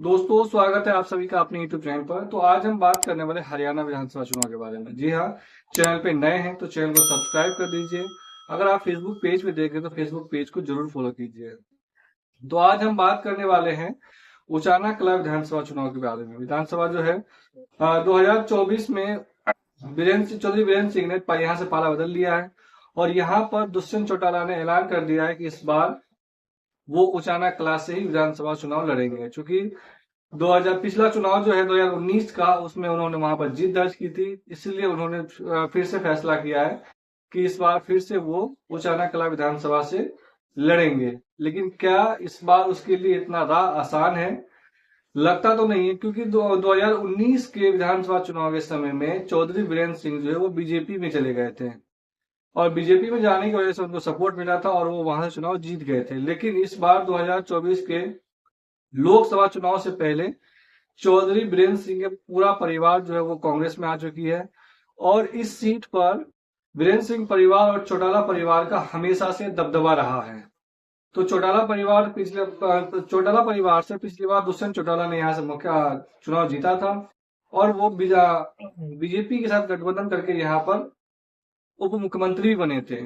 दोस्तों, स्वागत है आप सभी का अपने यूट्यूब चैनल पर। तो आज हम बात करने वाले हरियाणा विधानसभा चुनाव के बारे में। जी हाँ, चैनल पे नए हैं तो चैनल को सब्सक्राइब कर दीजिए। अगर आप फेसबुक पेज पे देख रहे हैं तो फेसबुक पेज को जरूर फॉलो कीजिए। तो आज हम बात करने वाले हैं उचाना कला विधानसभा चुनाव के बारे में। विधानसभा जो है 2024 में चौधरी वीरेंद्र सिंह ने यहाँ से पाला बदल लिया है और यहाँ पर दुष्यंत चौटाला ने ऐलान कर दिया है कि इस बार वो उचाना कला से ही विधानसभा चुनाव लड़ेंगे। चूंकि 2000 पिछला चुनाव जो है 2019 का, उसमें उन्होंने वहां पर जीत दर्ज की थी, इसलिए उन्होंने फिर से फैसला किया है कि इस बार फिर से वो उचाना कला विधानसभा से लड़ेंगे। लेकिन क्या इस बार उसके लिए इतना राह आसान है? लगता तो नहीं है, क्योंकि 2019 के विधानसभा चुनाव के समय में चौधरी वीरेंद्र सिंह जो है वो बीजेपी में चले गए थे और बीजेपी में जाने की वजह से उनको सपोर्ट मिला था और वो वहां से चुनाव जीत गए थे। लेकिन इस बार 2024 के लोकसभा चुनाव से पहले चौधरी बीरेंद्र सिंह का पूरा परिवार जो है वो कांग्रेस में आ चुकी है और इस सीट पर बीरेंद्र सिंह परिवार और चौटाला परिवार का हमेशा से दबदबा रहा है। तो चौटाला परिवार से पिछली बार दुष्यंत चौटाला ने यहाँ से मुख्य चुनाव जीता था और वो बीजेपी के साथ गठबंधन करके यहाँ पर उप मुख्यमंत्री बने थे।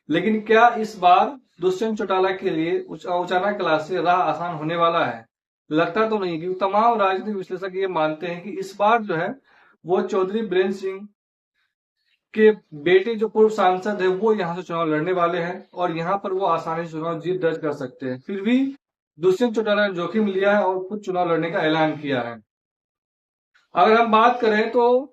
लेकिन क्या इस बार दुष्यंत चौटाला के लिए उचाना कला से राह आसान होने वाला है? लगता तो नहीं, क्योंकि तमाम राजनीतिक विश्लेषक ये मानते हैं कि इस बार जो है वो चौधरी बीरेंद्र सिंह के बेटे जो पूर्व सांसद है वो यहाँ से चुनाव लड़ने वाले हैं और यहाँ पर वो आसानी से चुनाव जीत दर्ज कर सकते हैं। फिर भी दुष्यंत चौटाला ने जोखिम लिया है और खुद चुनाव लड़ने का ऐलान किया है। अगर हम बात करें तो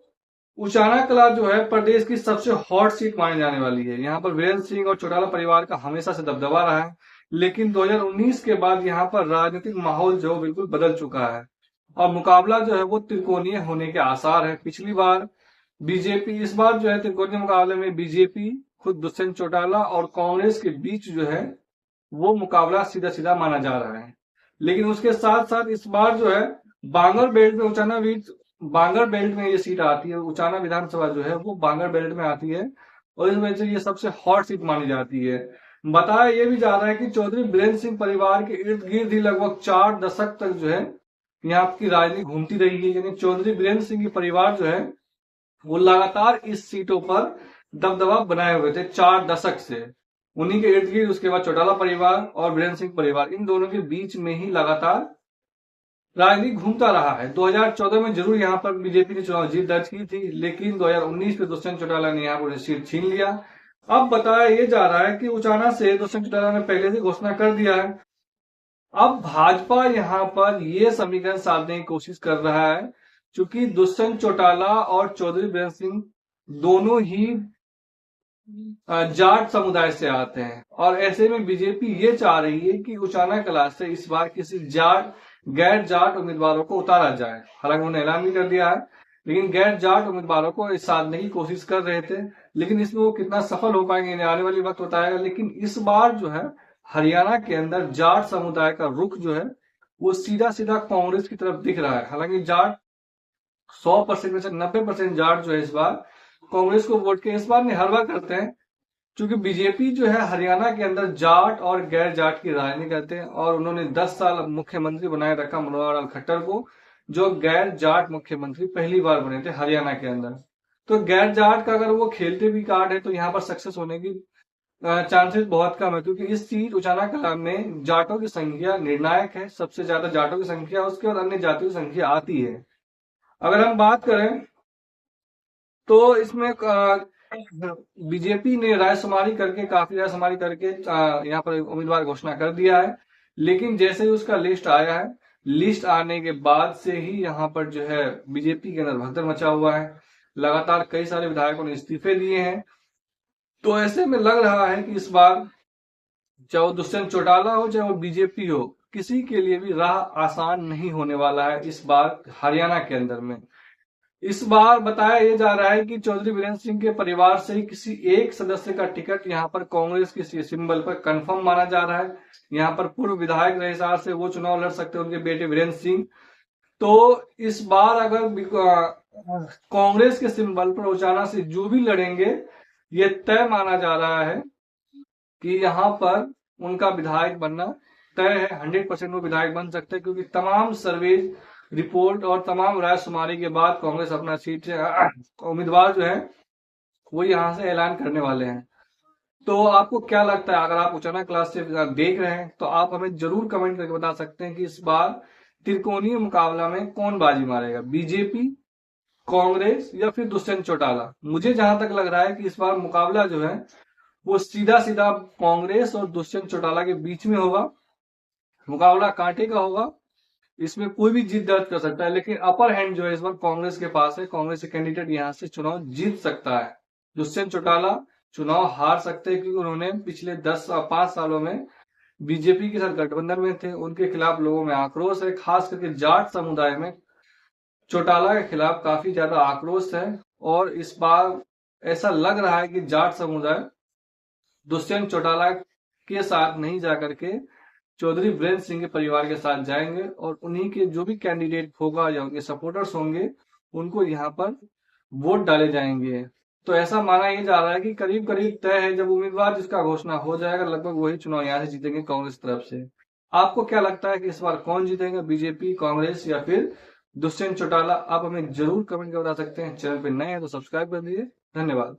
उचाना कला जो है प्रदेश की सबसे हॉट सीट मानी जाने वाली है। यहाँ पर वीरेंद्र सिंह और चौटाला परिवार का हमेशा से दबदबा रहा है, लेकिन 2019 के बाद यहाँ पर राजनीतिक माहौल जो बिल्कुल बदल चुका है और मुकाबला जो है वो त्रिकोणीय होने के आसार है। पिछली बार बीजेपी, इस बार जो है त्रिकोणीय मुकाबले में बीजेपी, खुद दुष्यंत चौटाला और कांग्रेस के बीच जो है वो मुकाबला सीधा सीधा माना जा रहा है। लेकिन उसके साथ साथ इस बार जो है बांगर बेल्ट में ये सीट आती है। उचाना विधानसभा जो है वो बांगर बेल्ट में आती है और इस वजह से ये सबसे हॉट सीट मानी जाती है। बताया ये भी जा रहा है कि चौधरी बीरेंद्र सिंह परिवार के इर्द गिर्द ही लगभग 4 दशक तक जो है यहाँ की राजनीति घूमती रही है। यानी चौधरी बीरेंद्र सिंह की परिवार जो है वो लगातार इस सीटों पर दबदबा बनाए हुए थे 4 दशक से। उन्हीं के इर्द गिर्द उसके बाद चौटाला परिवार और वीरेंद्र सिंह परिवार, इन दोनों के बीच में ही लगातार राजनीति घूमता रहा है। 2014 में जरूर यहाँ पर बीजेपी ने चुनाव जीत दर्ज की थी, लेकिन 2019 में दुष्यंत चौटाला ने यहाँ पर सीट छीन लिया। अब बताया ये जा रहा है कि उचाना से दुष्यंत चौटाला ने पहले से घोषणा कर दिया है। अब भाजपा यहाँ पर ये समीकरण साधने की कोशिश कर रहा है, क्योंकि दुष्यंत चौटाला और चौधरी बीरेंद्र सिंह दोनों ही जाट समुदाय से आते हैं और ऐसे में बीजेपी ये चाह रही है कि उचाना कला से इस बार किसी गैर जाट उम्मीदवारों को उतारा जाए। हालांकि उन्होंने ऐलान भी कर दिया है, लेकिन गैर जाट उम्मीदवारों को इस साधने की कोशिश कर रहे थे, लेकिन इसमें वो कितना सफल हो पाएंगे आने वाली वक्त बताएगा। लेकिन इस बार जो है हरियाणा के अंदर जाट समुदाय का रुख जो है वो सीधा सीधा कांग्रेस की तरफ दिख रहा है। हालांकि जाट 100% में से 90% जाट जो है इस बार कांग्रेस को वोट के इस बार नहीं हर बार करते हैं, क्योंकि बीजेपी जो है हरियाणा के अंदर जाट और गैर जाट की राजनीति करते हैं और उन्होंने 10 साल मुख्यमंत्री बनाए रखा मनोहर लाल खट्टर को, जो गैर जाट मुख्यमंत्री पहली बार बने थे हरियाणा के अंदर। तो गैर जाट का अगर वो खेलते भी कार्ड है तो यहाँ पर सक्सेस होने की चांसेस बहुत कम है, क्योंकि इस सीट उचाना कला में जाटों की संख्या निर्णायक है। सबसे ज्यादा जाटों की संख्या, उसके बाद अन्य जातियों की संख्या आती है। अगर हम बात करें तो इसमें बीजेपी ने काफी रायशुमारी करके यहाँ पर उम्मीदवार घोषणा कर दिया है। लेकिन जैसे ही उसका लिस्ट आया है, लिस्ट आने के बाद से ही यहाँ पर जो है बीजेपी के अंदर भगदड़ मचा हुआ है। लगातार कई सारे विधायकों ने इस्तीफे दिए हैं। तो ऐसे में लग रहा है कि इस बार चाहे वो दुष्यंत चौटाला हो चाहे वो बीजेपी हो, किसी के लिए भी राह आसान नहीं होने वाला है इस बार हरियाणा के अंदर में। इस बार बताया यह जा रहा है कि चौधरी वीरेंद्र सिंह के परिवार से ही किसी एक सदस्य का टिकट यहाँ पर कांग्रेस के सिंबल पर कंफर्म माना जा रहा है। यहाँ पर पूर्व विधायक रहे हिसाब से वो चुनाव लड़ सकते हैं, उनके बेटे वीरेंद्र सिंह। तो इस बार अगर कांग्रेस के सिंबल पर उचाना से जो भी लड़ेंगे, ये तय माना जा रहा है कि यहाँ पर उनका विधायक बनना तय है, 100% वो विधायक बन सकते हैं, क्योंकि तमाम सर्वे रिपोर्ट और तमाम रायशुमारी के बाद कांग्रेस अपना सीट से उम्मीदवार जो है वो यहाँ से ऐलान करने वाले हैं। तो आपको क्या लगता है, अगर आप उचाना क्लास से देख रहे हैं तो आप हमें जरूर कमेंट करके बता सकते हैं कि इस बार त्रिकोणीय मुकाबला में कौन बाजी मारेगा, बीजेपी, कांग्रेस या फिर दुष्यंत चौटाला। मुझे जहां तक लग रहा है कि इस बार मुकाबला जो है वो सीधा सीधा कांग्रेस और दुष्यंत चौटाला के बीच में होगा। मुकाबला कांटे का होगा, इसमें कोई भी जीत दर्ज कर सकता है, लेकिन अपर हैंड जो है इस बार कांग्रेस के पास है। कांग्रेस के कैंडिडेट यहाँ से चुनाव जीत सकता है। दुष्यंत चौटाला चुनाव हार सकते हैं, क्योंकि उन्होंने पिछले 5 सालों में बीजेपी के साथ गठबंधन में थे, उनके खिलाफ लोगों में आक्रोश है, खास करके जाट समुदाय में चौटाला के खिलाफ काफी ज्यादा आक्रोश है। और इस बार ऐसा लग रहा है कि जाट समुदाय दुष्यंत चौटाला के साथ नहीं जाकर के चौधरी वीरेंद्र सिंह के परिवार के साथ जाएंगे, और उन्हीं के जो भी कैंडिडेट होगा या उनके सपोर्टर्स होंगे उनको यहाँ पर वोट डाले जाएंगे। तो ऐसा माना यह जा रहा है कि करीब करीब तय है, जब उम्मीदवार जिसका घोषणा हो जाएगा लगभग वही चुनाव यहाँ से जीतेंगे कांग्रेस तरफ से। आपको क्या लगता है कि इस बार कौन जीतेगा, बीजेपी, कांग्रेस या फिर दुष्यंत चौटाला? आप हमें जरूर कमेंट कर बता सकते हैं। चैनल पे नए हैं तो सब्सक्राइब कर दीजिए। धन्यवाद।